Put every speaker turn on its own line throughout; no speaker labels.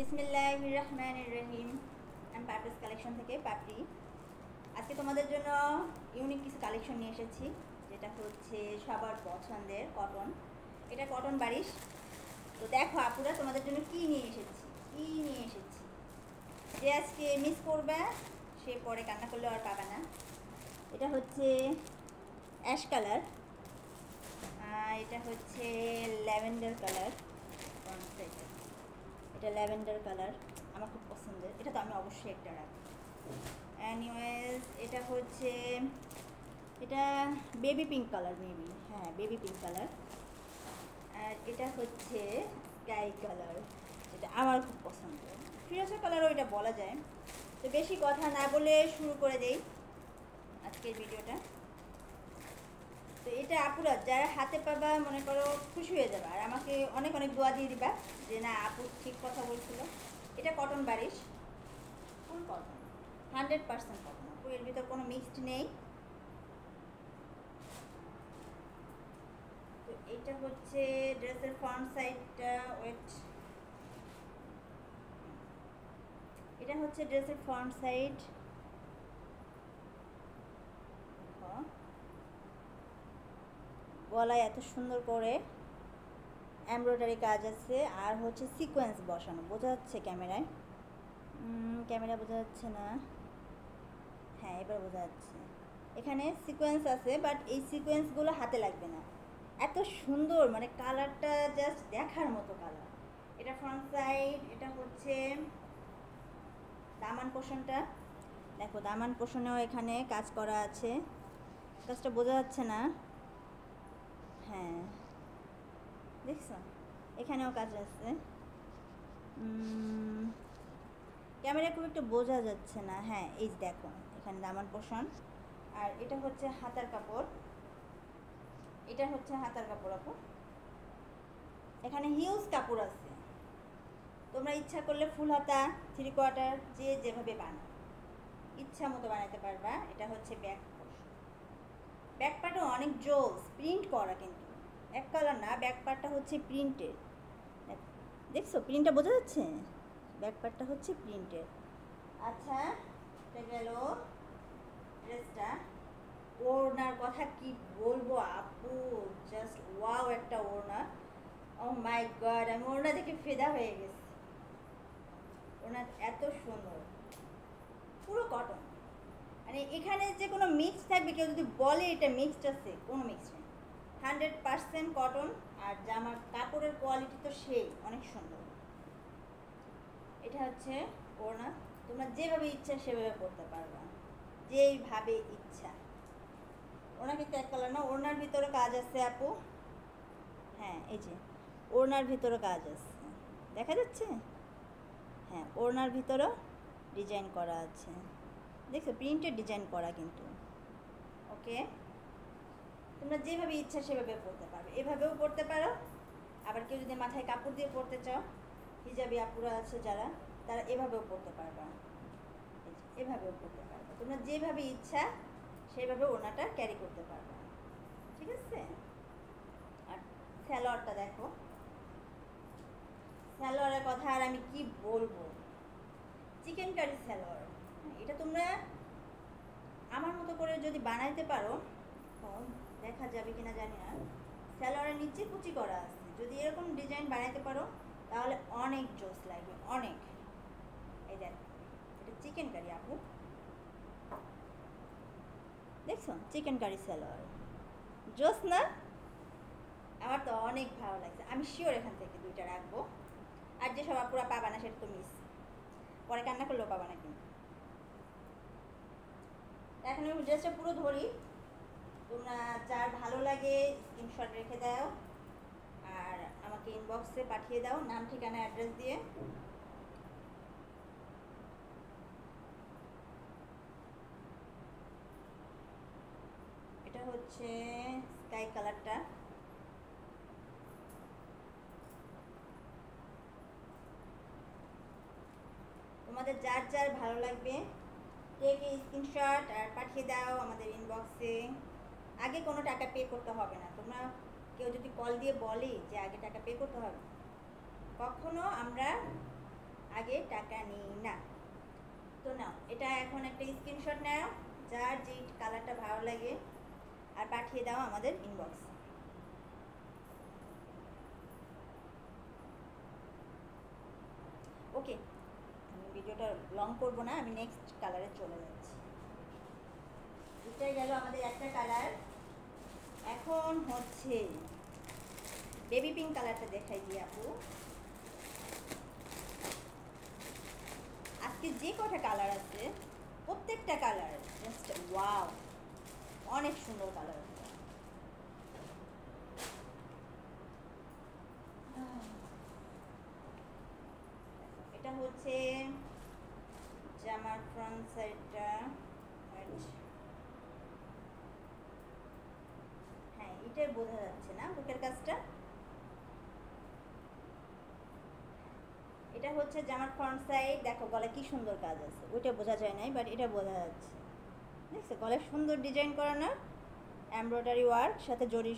বিসমিল্লাহির রহমানির রহিম। আমি পার্পস কালেকশন থেকে পাপড়ি। আজকে তোমাদের জন্য ইউনিক কিছু কালেকশন নিয়ে এসেছি, যেটা হচ্ছে সবার পছন্দের কটন। এটা কটন বারিশ। তো দেখো আপুরা, তোমাদের জন্য কি নিয়ে এসেছি। যে আজকে মিস করবে সে পরে কান্না করলে আর পাবে না। এটা হচ্ছে অ্যাশ কালার, এটা হচ্ছে ল্যাভেন্ডার কালার। এটা ল্যাভেন্ডার কালার আমার খুব পছন্দের, এটা তো আমি অবশ্যই একটা রাখবো। এনিওয়েজ এটা হচ্ছে এটা বেবি পিঙ্ক কালার, মেবি হ্যাঁ বেবি পিঙ্ক কালার। আর এটা হচ্ছে স্কাই কালার, যেটা আমার খুব পছন্দ। ফিরোজা কালারও এটা বলা যায়। তো বেশি কথা না বলে শুরু করে দেই আজকের ভিডিওটা। তো এটা আপুরা যারা হাতে পাবা মনে করো খুশি হয়ে যাবে, আর আমাকে অনেক অনেক দোয়া দিয়ে দিবা যে না আপু ঠিক কথা বলছিল। এটা কটন বারিশ, ফুল কটন, 100% কটন। এর ভিতর কোনো মিক্সড নেই। তো এটা হচ্ছে ড্রেসের ফ্রন্ট সাইডটা, ওয়েট, এটা হচ্ছে ড্রেসের ফ্রন্ট সাইড। গলায় এত সুন্দর করে এমব্রয়ডারি কাজ আছে, আর হচ্ছে সিকোয়েন্স বসানো। বোঝা যাচ্ছে ক্যামেরায়? ক্যামেরা বোঝা যাচ্ছে না। হ্যাঁ এবার বোঝা যাচ্ছে। এখানে সিকোয়েন্স আছে, বাট এই সিকোয়েন্সগুলো হাতে লাগবে না। এত সুন্দর, মানে কালারটা জাস্ট দেখার মতো কালার। এটা ফ্রন্ট সাইড। এটা হচ্ছে দামান পোর্শনটা। দেখো দামান পোর্শনেও এখানে কাজ করা আছে। কাজটা বোঝা যাচ্ছে না? হ্যাঁ দেখছো, এখানেও কাজ আছে। ক্যামেরা খুব একটু বোঝা যাচ্ছে না। হ্যাঁ এই দেখো এখানে দামান পোর্শন। আর এটা হচ্ছে হাতার কাপড়। এটা হচ্ছে হাতার কাপড় আপু। এখানে হিউজ কাপড় আছে, তোমরা ইচ্ছা করলে ফুল হাতা, 3/4, যে যেভাবে বানাও ইচ্ছা মতো বানাতে পারবা। এটা হচ্ছে ব্যাক পোর্শন। ব্যাক পার্টও অনেক জোস, প্রিন্ট করা, কিন্তু এক কালার না, ব্যাক পার্টটা হচ্ছে প্রিন্টেড। দেখছো প্রিন্টটা বোঝা যাচ্ছে? ব্যাক পার্টটা হচ্ছে প্রিন্টেড। আচ্ছা এটা গেল ড্রেসটা। ওড়নার কথা কি বলবো আপু, জাস্ট ওয়াও একটা ওড়না। ও মাই গড, আমি ওড়না দেখে ফেদা হয়ে গেছি। ওড়না এত সুন্দর, পুরো কটন। মানে এখানে যে কোনো মিক্স থাকবে, কেউ যদি বলে এটা মিক্সড আছে, কোনো মিক্স নেই, 100% কটন। আর জামার কাপড়ের কোয়ালিটি তো সেই অনেক সুন্দর। এটা হচ্ছে ওড়না, তোমরা যেভাবে ইচ্ছা সেভাবে পরতে পারবা, যেইভাবে ইচ্ছা। ওড়না কিন্তু এক কালার না, ওড়নার ভিতরে কাজ আছে আপু। হ্যাঁ এই যে ওড়নার ভিতরে কাজ আছে, দেখা যাচ্ছে? হ্যাঁ ওড়নার ভিতরেও ডিজাইন করা আছে, দেখছো প্রিন্টেড ডিজাইন করা কিন্তু। ওকে, তোমরা যেভাবে ইচ্ছা সেভাবে পরতে পারবে, এভাবেও পরতে পারো। আবার কেউ যদি মাথায় কাপড় দিয়ে পরতে চাও, হিজাবি আপুরা আছে যারা, তারা এভাবেও পরতে পারবা, এভাবেও পরতে পারবা। তোমরা যেভাবে ইচ্ছা সেভাবে ওড়নাটা ক্যারি করতে পারবা, ঠিক আছে? আর স্যালোয়ারটা দেখো, স্যালোয়ারের কথা আর আমি কি বলবো, চিকেন কারি স্যালোয়ার। এটা তোমরা আমার মতো করে যদি বানাইতে পারো, দেখা যাবে কিনা জানি না, স্যালোয়ারের নিচে কুচি করা আছে, যদি এরকম ডিজাইন বানাইতে পারো তাহলে অনেক জোস লাগবে, অনেক। এই দেখো এটা চিকেন কারি আপু, দেখছো চিকেন কারি স্যালোয়ার, জোস না? আমার তো অনেক ভালো লাগছে। আমি শিওর এখান থেকে 2টা রাখবো। আর যে সব আপুরা পাবা না সেটা তো মিস, পরে কান্না করলেও পাবা না কিন্তু। এখন আমি ড্রেসটা পুরো ধরি, তোমরা যার ভালো লাগে স্ক্রিনশট রেখে দাও আর আমাকে ইনবক্সে পাঠিয়ে দাও নাম, ঠিকানা, অ্যাড্রেস দিয়ে। এটা হচ্ছে স্কাই কালারটা। তোমাদের যার যার ভালো লাগবে টেকে স্ক্রিনশট আর পাঠিয়ে দাও আমাদের ইনবক্সে। আগে কোনো টাকা পে করতে হবে না। তোমরা কেউ যদি কল দিয়ে বলে যে আগে টাকা পে করতে হবে, কখনো আমরা আগে টাকা নিই না। তো নাও, এটা এখন একটা স্ক্রিনশট নাও, যার যে কালারটা ভালো লাগে, আর পাঠিয়ে দাও আমাদের ইনবক্সে। ওকে, আমি ভিডিওটা লং করব না, আমি নেক্সট কালারে চলে যাচ্ছি। এটাই গেল আমাদের একটা কালার। এখন হচ্ছে বেবি পিঙ্ক কালারটা দেখাই দিই আপু। আজকে যে কটা কালার আছে প্রত্যেকটা কালার জাস্ট ওয়াও, অনেক সুন্দর কালার। এটা হচ্ছে জামার ফ্রন্ট সাইডটা, হ্যাঁ এটাই বোঝা যাচ্ছে না বুকের কাজটা। এটা হচ্ছে জামার ফ্রন্ট সাইড, দেখো গলায় কি সুন্দর কাজ আছে, ওইটা বোঝা যায় নাই বাট এটা বোঝা যাচ্ছে। দেখছো গলায় সুন্দর ডিজাইন করা না, এমব্রয়ডারি ওয়ার্ক, সাথে জরি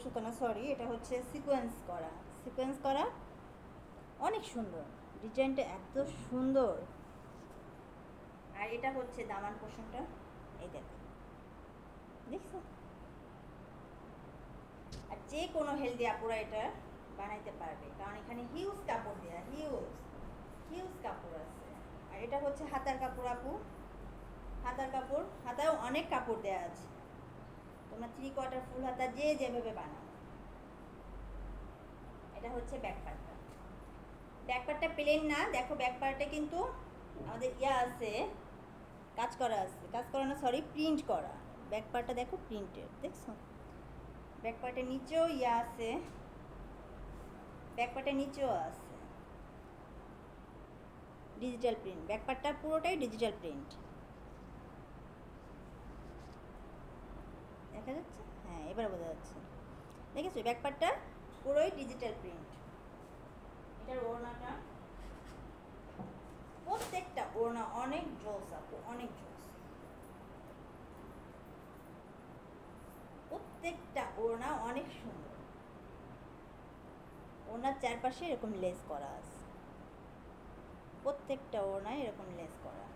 সুতা না সরি, এটা হচ্ছে সিকোয়েন্স করা, অনেক সুন্দর ডিজাইনটা, এত সুন্দর। আর এটা হচ্ছে দামান পোর্শনটা, এই দেখো, দেখছো। আর যে কোনো হেলদি আপুরা এটা বানাইতে পারবে, কারণ এখানে হিউজ কাপড় দেওয়া, হিউজ কাপড় আছে। আর এটা হচ্ছে হাতার কাপড় আপু, হাতার কাপড়, হাতাও অনেক কাপড় দেওয়া আছে, তোমরা 3/4 ফুল হাতা যে যেভাবে বানাও। এটা হচ্ছে ব্যাক পার্টটা প্লেন না, দেখো ব্যাক পার্টে কিন্তু আমাদের আছে, কাজ করা না সরি, প্রিন্ট করা। ব্যাক পার্টটা দেখো প্রিন্টেড, দেখছো। ব্যাক পার্টের নিচেও আছে, ব্যাক পার্টের নিচেও আছে ডিজিটাল প্রিন্ট, ব্যাক পার্টটা পুরোটাই ডিজিটাল প্রিন্ট, দেখা যাচ্ছে, হ্যাঁ এবার বোঝা যাচ্ছে, দেখেছো ব্যাক পার্টটা পুরোই ডিজিটাল প্রিন্ট। এটার ওড়নাটা, প্রত্যেকটা ওড়না অনেক জোস আপু, অনেক জোস, প্রত্যেকটা ওড়না অনেক সুন্দর। ওড়নার চারপাশে এরকম লেস করা আছে, প্রত্যেকটা ওড়নায় এরকম লেস করা,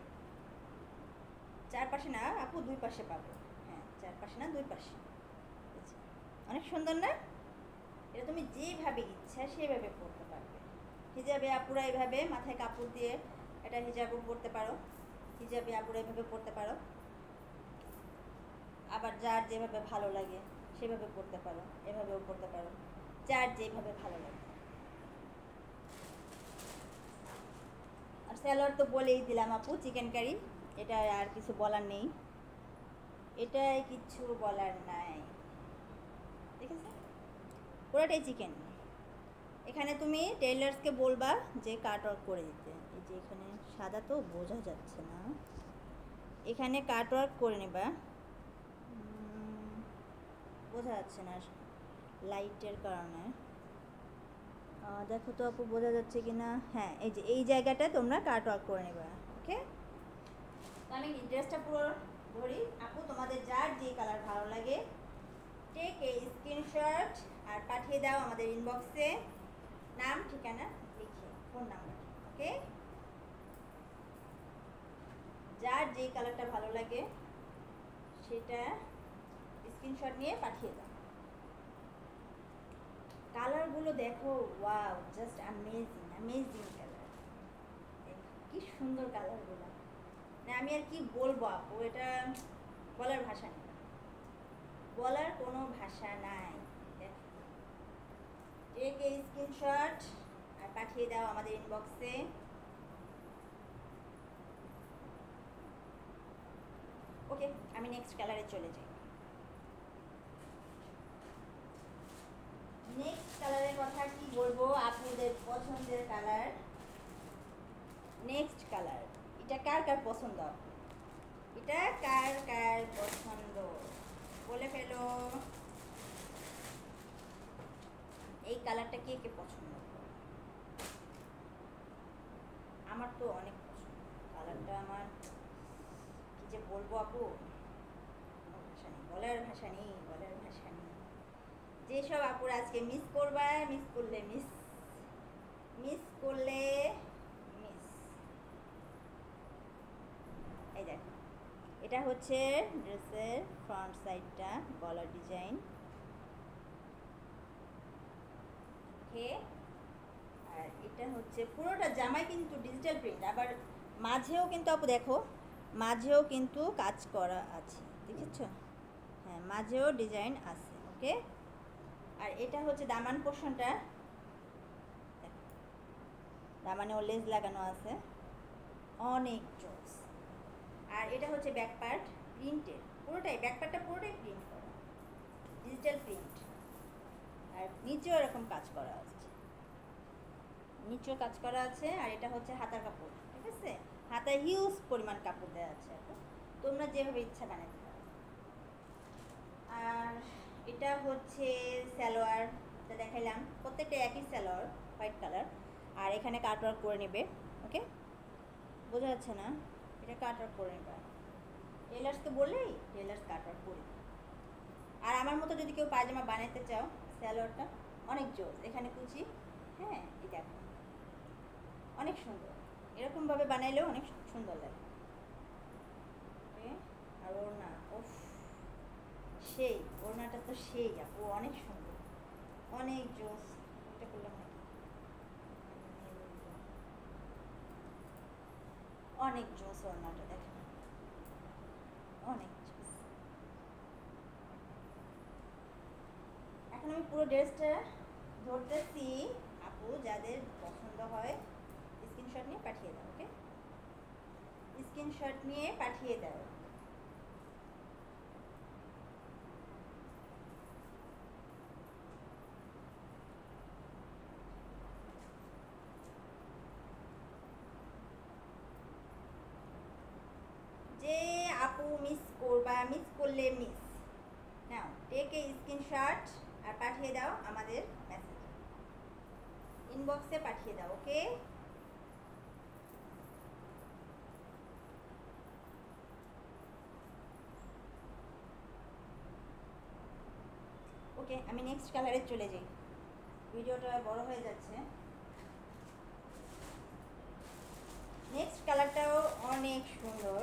চারপাশে না আপু, দুই পাশে পাবে, হ্যাঁ চারপাশে না দুই পাশে, অনেক সুন্দর না। এটা তুমি যেভাবে ইচ্ছা সেভাবে পরতে পারবে। হিজাবে আপুরা এইভাবে মাথায় কাপড় দিয়ে এটা হিজাবও পরতে পারো, হিজাবে আপুরা এইভাবে পরতে পারো, আবার যার যেভাবে ভালো লাগে সেভাবে পরতে পারো, এভাবেও পরতে পারো, যার যেভাবে ভালো লাগে। আর স্যালোয়ার তো বলেই দিলাম আপু, চিকেন কারি, এটা আর কিছু বলার নেই, এটাই কিছু বলার নাই, দেখেছো পুরোটাই চিকেন। এখানে তুমি টেইলার্সকে বলবা যে কাট ওয়ার্ক করে দিতে, এই যে এখানে সাদা তো বোঝা যাচ্ছে না, এখানে কাট ওয়ার্ক করে নেবা, বোঝা যাচ্ছে না লাইটের কারণে, দেখো তো আপু বোঝা যাচ্ছে কি না, হ্যাঁ এই যে এই জায়গাটা তোমরা কাট ওয়ার্ক করে নেবা। ওকে, আমি ড্রেসটা পুরো ধরি আপু, তোমাদের যার যে কালার ভালো লাগে টেক এ স্ক্রিনশট আর পাঠিয়ে দাও আমাদের ইনবক্সে, নাম ঠিকানা লিখে, ফোন নাম্বার। ওকে, যার যে কালারটা ভালো লাগে সেটা স্ক্রিনশট নিয়ে পাঠিয়ে দাও। কালারগুলো দেখো, ওয়াও জাস্ট অ্যামেজিং কালার, কি সুন্দর কালারগুলো, না আমি আর কি বলবো আপু, এটা বলার ভাষা নেই, বলার কোনো ভাষা নাই। টেক এ স্ক্রিনশট আর পাঠিয়ে দাও আমাদের ইনবক্সে। ওকে, আমি নেক্সট কালারে চলে যাই। নেক্সট কালারের কথা কি বলবো, আপনাদের পছন্দের কালার, নেক্সট কালার, এটা কার কার পছন্দ, এটা কার কার পছন্দ বলে ফেলো, এই কালারটা কে কে পছন্দ করে। আমার তো অনেক পছন্দ কালারটা, আমার কি যে বলবো আপু, ভাষা নেই, বলার ভাষা নেই, বলার ভাষা নেই। যেসব আপুর আজকে মিস করবা, মিস করলে মিস এটা হচ্ছে ড্রেসের ফ্রন্ট সাইডটা, গলার ডিজাইন। ওকে, আর এটা হচ্ছে পুরোটা জামাই কিন্তু ডিজিটাল প্রিন্ট, আবার মাঝেও কিন্তু আপু দেখো, মাঝেও কিন্তু কাজ করা আছে, দেখেছো? হ্যাঁ, মাঝেও ডিজাইন আছে। ওকে, আর এটা হচ্ছে দামান পোর্শনটা, দামানেও লেস লাগানো আছে, অনেক জোস। আর এটা হচ্ছে ব্যাক পার্ট প্রিন্টের, পুরোটাই ব্যাক পার্টটা পুরোটাই প্রিন্ট করা, ডিজিটাল প্রিন্ট। আর নিচেও এরকম কাজ করা আছে, নিচেও কাজ করা আছে। আর এটা হচ্ছে হাতার কাপড়, ঠিক আছে? হাতায় হিউজ পরিমাণ কাপড় দেওয়া আছে, তোমরা যেভাবে ইচ্ছা বানাতে পারো। আর এটা হচ্ছে সালোয়ার, এটা দেখাইলাম, প্রত্যেকটা একই সালোয়ার, হোয়াইট কালার। আর এখানে কাটওয়ার্ক করে নেবে। ওকে, বোঝা যাচ্ছে না? এটা কাটওয়ার্ক করে নেবে, টেলার্সকে বললেই টেলার্স কাটওয়ার্ক করে দেবে। আর আমার মতো যদি কেউ পায়জামা বানাতে চাও, সালোয়ারটা অনেক জোস, এখানে কুচি, হ্যাঁ এই দেখো অনেক সুন্দর, এরকমভাবে বানাইলেও অনেক সুন্দর লাগে। ওকে, আর ওড়না, ওফ সেই ওড়নাটা তো সেই আপু, অনেক সুন্দর, অনেক জোস। এটা করলাম নাকি, অনেক জোস ওড়নাটা, দেখেন অনেক জোস। এখন আমি পুরো ড্রেসটা ধরতেছি, আপু যাদের পছন্দ হয় স্ক্রিনশট নিয়ে পাঠিয়ে দাও। ওকে, স্ক্রিনশট নিয়ে পাঠিয়ে দাও। যে আপু মিস করবা, মিস করলে মিস নাও, টেক এ স্ক্রিনশট আর পাঠিয়ে দাও আমাদের মেসেজ, ইনবক্সে পাঠিয়ে দাও। ওকে, ওকে, আমি নেক্সট কালারে চলে যাই, ভিডিওটা বড় হয়ে যাচ্ছে। নেক্সট কালারটাও অনেক সুন্দর,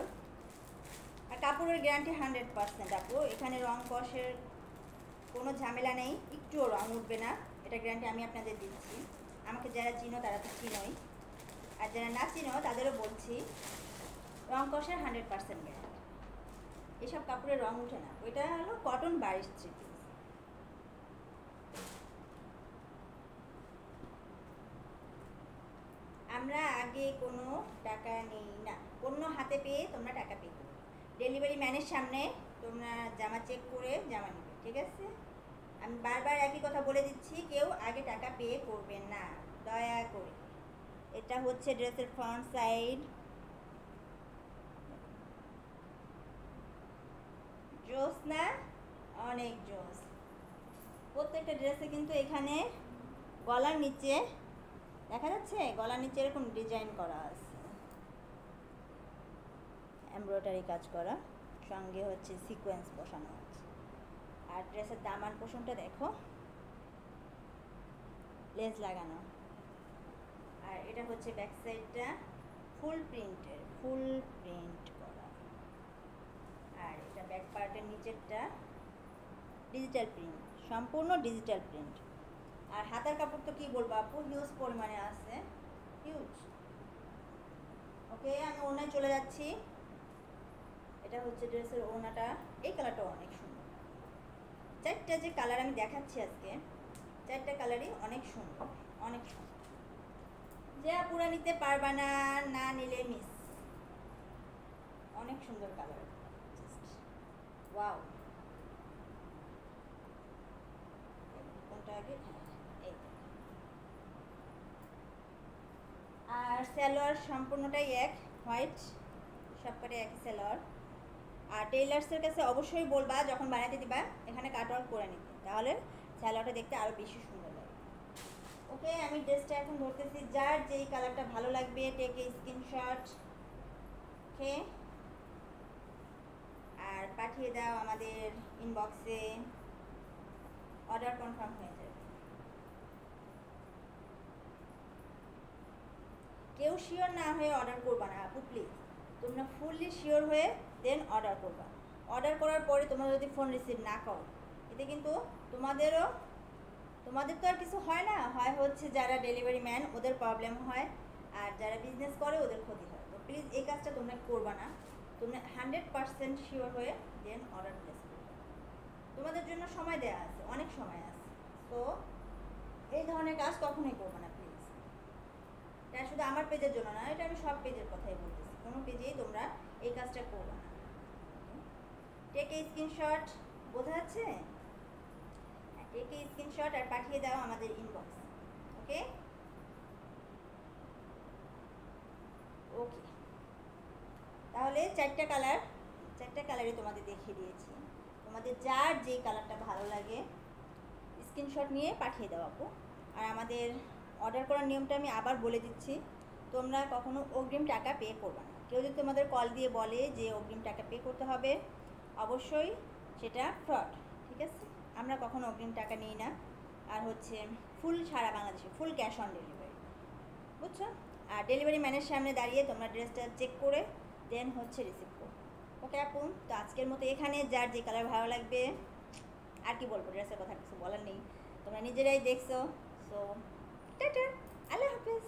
আর কাপড়ের গ্যারান্টি 100% আপু, এখানে রং কষের কোনো ঝামেলা নেই, একটুও রং উঠবে না, এটা গ্যারান্টি আমি আপনাদের দিচ্ছি। আমাকে যারা চিনো তারা তো চিনোই, আর যারা না চিনো তাদেরও বলছি, রং কষের 100% গ্যারান্টি, এসব কাপড়ের রং উঠে না। ওইটা হলো কটন 22 পিস। আমরা আগে কোনো টাকা নেই না, পণ্য হাতে পেয়ে তোমরা টাকা পে করো, ডেলিভারি ম্যানের সামনে তোমরা জামা চেক করে জামা নেবে, ঠিক আছে? আমি বারবার একই কথা বলে দিচ্ছি, কেউ আগে টাকা পে করবেন না, দয়া করে। এটা হচ্ছে ড্রেসের ফ্রন্ট সাইড, জোস না? অনেক জোস। প্রত্যেকটা ড্রেসে কিন্তু এখানে গলার নিচে দেখা যাচ্ছে, গলার নিচে এরকম ডিজাইন করা আছে, এমব্রয়ডারি কাজ করা, সঙ্গে হচ্ছে সিকোয়েন্স বসানো আছে। আর ড্রেসের দামান পোষণটা দেখো, লেস লাগানো। আর এটা হচ্ছে ব্যাক সাইডটা ফুল প্রিন্টের, ফুল প্রিন্ট করা। আর এটা ব্যাক পার্টের নিচেরটা ডিজিটাল প্রিন্ট, সম্পূর্ণ ডিজিটাল প্রিন্ট। আর হাতার কাপড় তো কি বলবো আপু, হিউজ পরিমাণে আছে, হিউজ। ওকে, আমি ওড়নায় চলে যাচ্ছি। এটা হচ্ছে ড্রেসের ওড়নাটা, এই কালারটা অনেক সুন্দর। চারটা যে কালার আমি দেখাচ্ছি আজকে, চারটা কালারই অনেক সুন্দর, অনেক সুন্দর। যে আপুরা নিতে পারবা না, না নিলে মিস, অনেক সুন্দর কালার, ওয়াও। কোনটা আগে, এই। আর সালোয়ার সম্পূর্ণটাই এক, হোয়াইট, সবকটাই একই সালোয়ার। আর টেইলার্সের কাছে অবশ্যই বলবা যখন বানাতে দিবা এখানে কাটওয়ার্ক করে নিতে, তাহলে সালোয়ারটা দেখতে আরও বেশি সুন্দর লাগে। ওকে, আমি ড্রেসটা এখন ধরতেছি, যার যেই কালারটা ভালো লাগবে টেক এ স্ক্রিনশট। ওকে, আর পাঠিয়ে দাও আমাদের ইনবক্সে, অর্ডার কনফার্ম হয়ে যাবে। কেউ শিওর না হয়ে অর্ডার করবা না আপু প্লিজ, তোমরা ফুললি শিওর হয়ে দেন অর্ডার করবা। অর্ডার করার পরে তোমরা যদি ফোন রিসিভ না করো, এতে কিন্তু তোমাদের তো আর কিছু হয় না, হয় হচ্ছে যারা ডেলিভারি ম্যান ওদের প্রবলেম হয়, আর যারা বিজনেস করে ওদের ক্ষতি হয়। তো প্লিজ এই কাজটা তোমরা করবা না, তোমরা 100% শিওর হয়ে দেন অর্ডার প্লেস করবে। তোমাদের জন্য সময় দেওয়া আছে, অনেক সময় আছে। তো এই ধরনের কাজ কখনোই করবে না প্লিজ। এটা শুধু আমার পেজের জন্য না, এটা আমি সব পেজের কথাই বলতেছি, কোনো পেজেই তোমরা এই কাজটা করবে না। টেক এ স্ক্রিনশট, বোঝা যাচ্ছে? টেক এ স্ক্রিনশট আর পাঠিয়ে দাও আমাদের ইনবক্স। ওকে ওকে, তাহলে চারটা কালারই তোমাদের দেখিয়ে দিয়েছি। তোমাদের যার যেই কালারটা ভালো লাগে স্ক্রিনশট নিয়ে পাঠিয়ে দাও আপু। আর আমাদের অর্ডার করার নিয়মটা আমি আবার বলে দিচ্ছি, তোমরা কখনো অগ্রিম টাকা পে করবে না। কেউ যদি তোমাদের কল দিয়ে বলে যে অগ্রিম টাকা পে করতে হবে, অবশ্যই সেটা ফ্রড, ঠিক আছে? আমরা কখনো অগ্রিম টাকা নিই না। আর হচ্ছে ফুল সারা বাংলাদেশে ফুল ক্যাশ অন ডেলিভারি, বুঝছো? আর ডেলিভারি ম্যানের সামনে দাঁড়িয়ে তোমরা ড্রেসটা চেক করে দেন হচ্ছে রিসিভ করো। ওকে আপু, তো আজকের মতো এখানে, যার যে কালার ভালো লাগবে, আর কি বলবো, ড্রেসের কথা কিছু বলার নেই, তোমরা নিজেরাই দেখছো। সো টাটা, আল্লাহ হাফেজ।